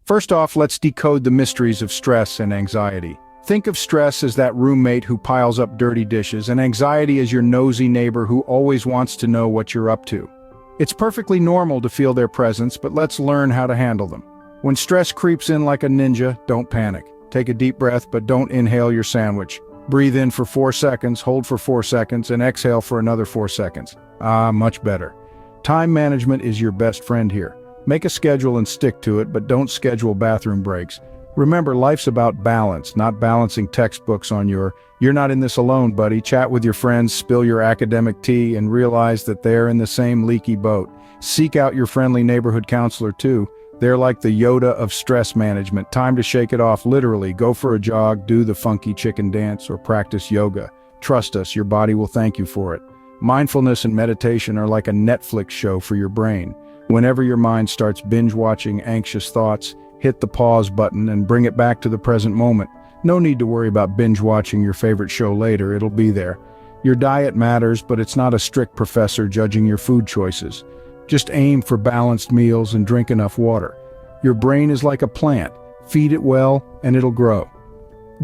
First off, let's decode the mysteries of stress and anxiety. Think of stress as that roommate who piles up dirty dishes, and anxiety as your nosy neighbor who always wants to know what you're up to. It's perfectly normal to feel their presence, but let's learn how to handle them. When stress creeps in like a ninja, don't panic. Take a deep breath, but don't inhale your sandwich. Breathe in for 4 seconds, hold for 4 seconds, and exhale for another 4 seconds. Much better. Time management is your best friend here. Make a schedule and stick to it, but don't schedule bathroom breaks. Remember, life's about balance, not balancing textbooks on you're not in this alone, buddy. Chat with your friends, spill your academic tea, and realize that they're in the same leaky boat. Seek out your friendly neighborhood counselor too. They're like the Yoda of stress management. Time to shake it off, literally. Go for a jog, do the funky chicken dance, or practice yoga. Trust us, your body will thank you for it. Mindfulness and meditation are like a Netflix show for your brain. Whenever your mind starts binge-watching anxious thoughts, hit the pause button and bring it back to the present moment. No need to worry about binge-watching your favorite show later, it'll be there. Your diet matters, but it's not a strict professor judging your food choices. Just aim for balanced meals and drink enough water. Your brain is like a plant. Feed it well, and it'll grow.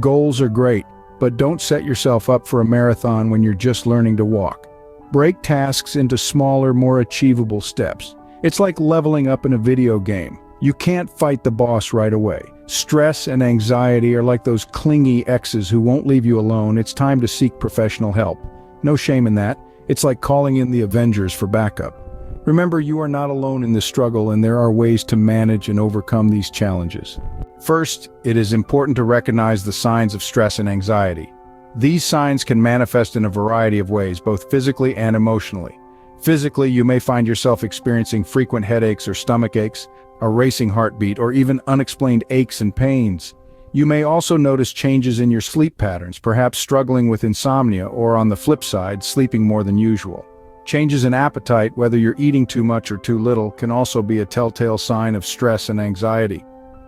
Goals are great, but don't set yourself up for a marathon when you're just learning to walk. Break tasks into smaller, more achievable steps. It's like leveling up in a video game. You can't fight the boss right away. Stress and anxiety are like those clingy exes who won't leave you alone. It's time to seek professional help. No shame in that. It's like calling in the Avengers for backup. Remember, you are not alone in this struggle, and there are ways to manage and overcome these challenges. First, it is important to recognize the signs of stress and anxiety. These signs can manifest in a variety of ways, both physically and emotionally. Physically, you may find yourself experiencing frequent headaches or stomach aches, a racing heartbeat, or even unexplained aches and pains. You may also notice changes in your sleep patterns, perhaps struggling with insomnia, or on the flip side, sleeping more than usual. Changes in appetite, whether you're eating too much or too little, can also be a telltale sign of stress and anxiety.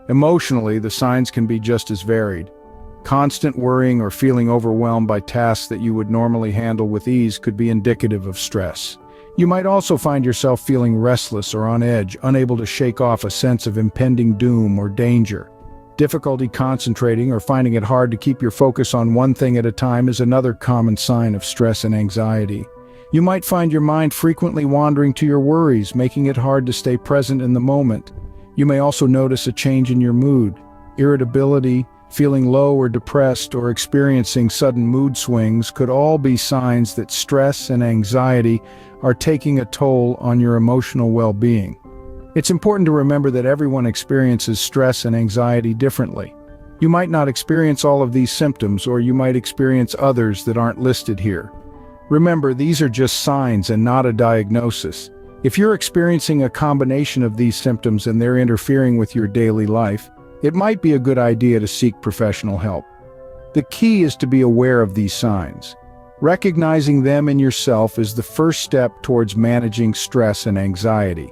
Emotionally, the signs can be just as varied. Constant worrying or feeling overwhelmed by tasks that you would normally handle with ease could be indicative of stress. You might also find yourself feeling restless or on edge, unable to shake off a sense of impending doom or danger. Difficulty concentrating or finding it hard to keep your focus on one thing at a time is another common sign of stress and anxiety. You might find your mind frequently wandering to your worries, making it hard to stay present in the moment. You may also notice a change in your mood. Irritability, feeling low or depressed, or experiencing sudden mood swings could all be signs that stress and anxiety are taking a toll on your emotional well-being. It's important to remember that everyone experiences stress and anxiety differently. You might not experience all of these symptoms, or you might experience others that aren't listed here. Remember, these are just signs and not a diagnosis. If you're experiencing a combination of these symptoms and they're interfering with your daily life, it might be a good idea to seek professional help. The key is to be aware of these signs. Recognizing them in yourself is the first step towards managing stress and anxiety.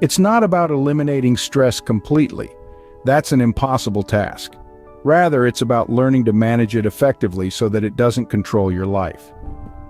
It's not about eliminating stress completely. That's an impossible task. Rather, it's about learning to manage it effectively so that it doesn't control your life.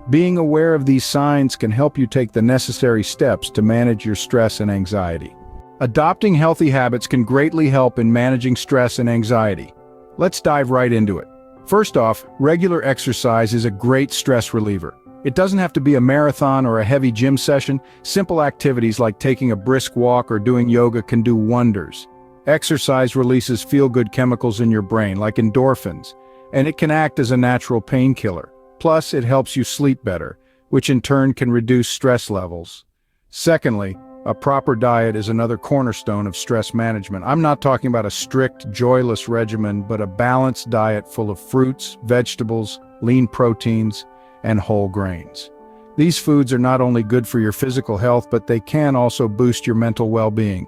Being aware of these signs can help you take the necessary steps to manage your stress and anxiety. Adopting healthy habits can greatly help in managing stress and anxiety. Let's dive right into it. First off, regular exercise is a great stress reliever. It doesn't have to be a marathon or a heavy gym session. Simple activities like taking a brisk walk or doing yoga can do wonders. Exercise releases feel-good chemicals in your brain, like endorphins, and it can act as a natural painkiller. Plus, it helps you sleep better, which in turn can reduce stress levels. Secondly, a proper diet is another cornerstone of stress management. I'm not talking about a strict, joyless regimen, but a balanced diet full of fruits, vegetables, lean proteins, and whole grains. These foods are not only good for your physical health, but they can also boost your mental well-being.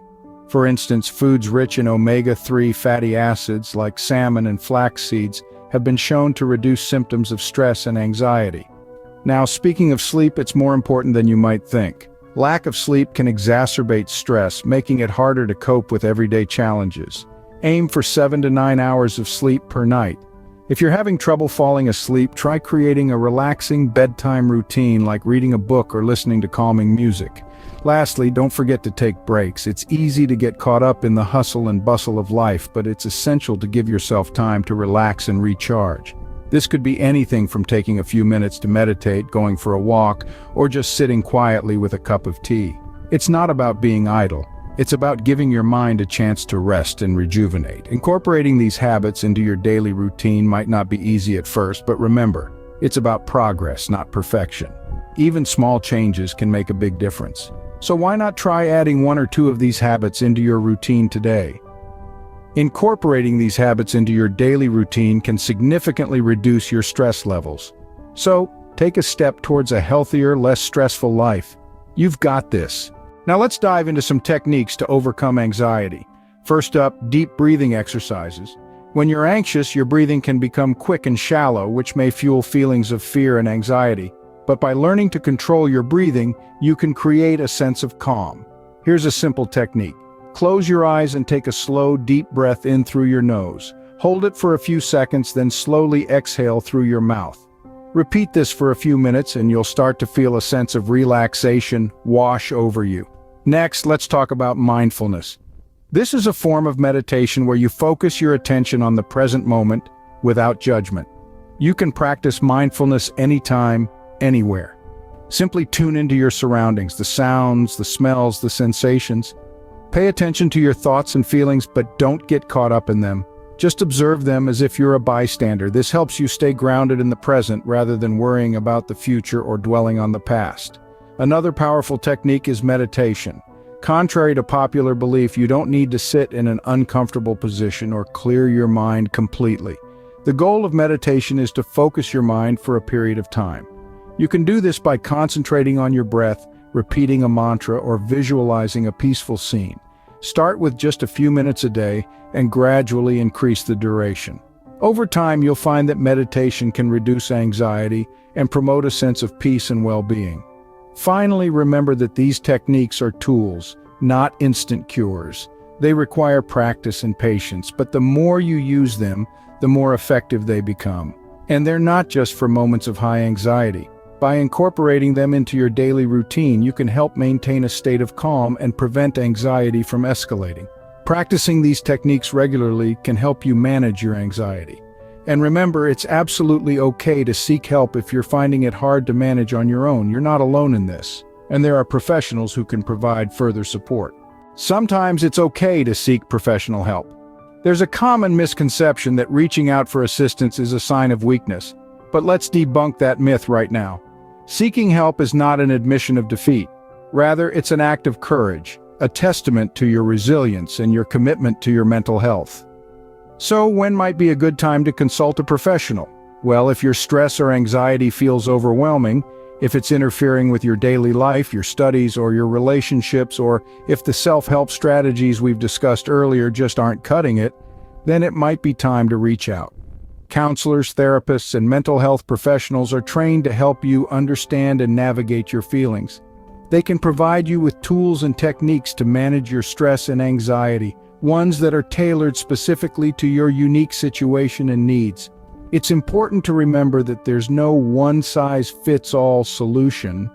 For instance, foods rich in omega-3 fatty acids like salmon and flax seeds have been shown to reduce symptoms of stress and anxiety. Now, speaking of sleep, it's more important than you might think. Lack of sleep can exacerbate stress, making it harder to cope with everyday challenges. Aim for 7 to 9 hours of sleep per night. If you're having trouble falling asleep, try creating a relaxing bedtime routine like reading a book or listening to calming music. Lastly, don't forget to take breaks. It's easy to get caught up in the hustle and bustle of life, but it's essential to give yourself time to relax and recharge. This could be anything from taking a few minutes to meditate, going for a walk, or just sitting quietly with a cup of tea. It's not about being idle. It's about giving your mind a chance to rest and rejuvenate. Incorporating these habits into your daily routine might not be easy at first, but remember, it's about progress, not perfection. Even small changes can make a big difference. So why not try adding one or two of these habits into your routine today? Incorporating these habits into your daily routine can significantly reduce your stress levels. So, take a step towards a healthier, less stressful life. You've got this. Now let's dive into some techniques to overcome anxiety. First up, deep breathing exercises. When you're anxious, your breathing can become quick and shallow, which may fuel feelings of fear and anxiety. But by learning to control your breathing, you can create a sense of calm. Here's a simple technique. Close your eyes and take a slow, deep breath in through your nose. Hold it for a few seconds, then slowly exhale through your mouth. Repeat this for a few minutes and you'll start to feel a sense of relaxation wash over you. Next, let's talk about mindfulness. This is a form of meditation where you focus your attention on the present moment without judgment. You can practice mindfulness anytime, anywhere. Simply tune into your surroundings, the sounds, the smells, the sensations. Pay attention to your thoughts and feelings, but don't get caught up in them. Just observe them as if you're a bystander. This helps you stay grounded in the present rather than worrying about the future or dwelling on the past. Another powerful technique is meditation. Contrary to popular belief, you don't need to sit in an uncomfortable position or clear your mind completely. The goal of meditation is to focus your mind for a period of time. You can do this by concentrating on your breath, repeating a mantra, or visualizing a peaceful scene. Start with just a few minutes a day and gradually increase the duration. Over time, you'll find that meditation can reduce anxiety and promote a sense of peace and well-being. Finally, remember that these techniques are tools, not instant cures. They require practice and patience, but the more you use them, the more effective they become. And they're not just for moments of high anxiety. By incorporating them into your daily routine, you can help maintain a state of calm and prevent anxiety from escalating. Practicing these techniques regularly can help you manage your anxiety. And remember, it's absolutely okay to seek help if you're finding it hard to manage on your own. You're not alone in this. And there are professionals who can provide further support. Sometimes it's okay to seek professional help. There's a common misconception that reaching out for assistance is a sign of weakness. But let's debunk that myth right now. Seeking help is not an admission of defeat. Rather, it's an act of courage, a testament to your resilience and your commitment to your mental health. So, when might be a good time to consult a professional? Well, if your stress or anxiety feels overwhelming, if it's interfering with your daily life, your studies, or your relationships, or if the self-help strategies we've discussed earlier just aren't cutting it, then it might be time to reach out. Counselors, therapists, and mental health professionals are trained to help you understand and navigate your feelings. They can provide you with tools and techniques to manage your stress and anxiety, ones that are tailored specifically to your unique situation and needs. It's important to remember that there's no one-size-fits-all solution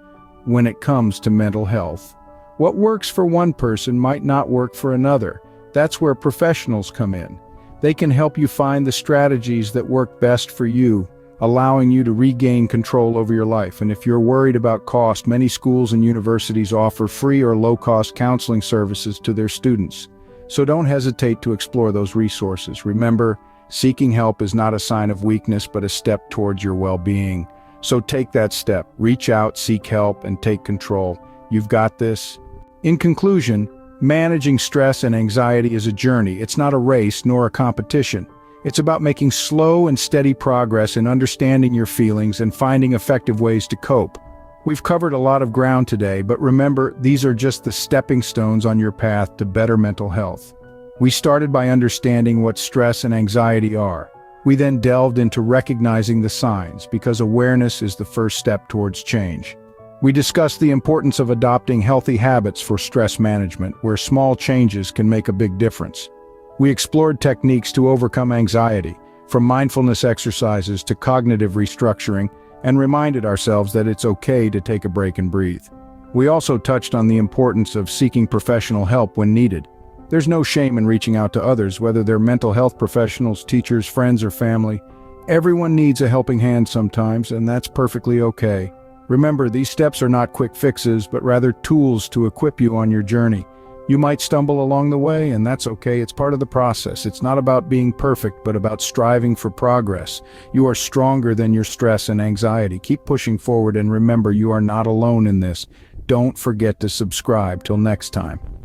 when it comes to mental health. What works for one person might not work for another. That's where professionals come in. They can help you find the strategies that work best for you, allowing you to regain control over your life. And if you're worried about cost, many schools and universities offer free or low-cost counseling services to their students. So don't hesitate to explore those resources. Remember, seeking help is not a sign of weakness, but a step towards your well-being. So take that step. Reach out, seek help, and take control. You've got this. In conclusion, managing stress and anxiety is a journey. It's not a race nor a competition. It's about making slow and steady progress in understanding your feelings and finding effective ways to cope. We've covered a lot of ground today, but remember, these are just the stepping stones on your path to better mental health. We started by understanding what stress and anxiety are. We then delved into recognizing the signs, because awareness is the first step towards change. We discussed the importance of adopting healthy habits for stress management, where small changes can make a big difference. We explored techniques to overcome anxiety, from mindfulness exercises to cognitive restructuring, and reminded ourselves that it's okay to take a break and breathe. We also touched on the importance of seeking professional help when needed. There's no shame in reaching out to others, whether they're mental health professionals, teachers, friends, or family. Everyone needs a helping hand sometimes, and that's perfectly okay. Remember, these steps are not quick fixes, but rather tools to equip you on your journey. You might stumble along the way, and that's okay. It's part of the process. It's not about being perfect, but about striving for progress. You are stronger than your stress and anxiety. Keep pushing forward, and remember, you are not alone in this. Don't forget to subscribe. Till next time.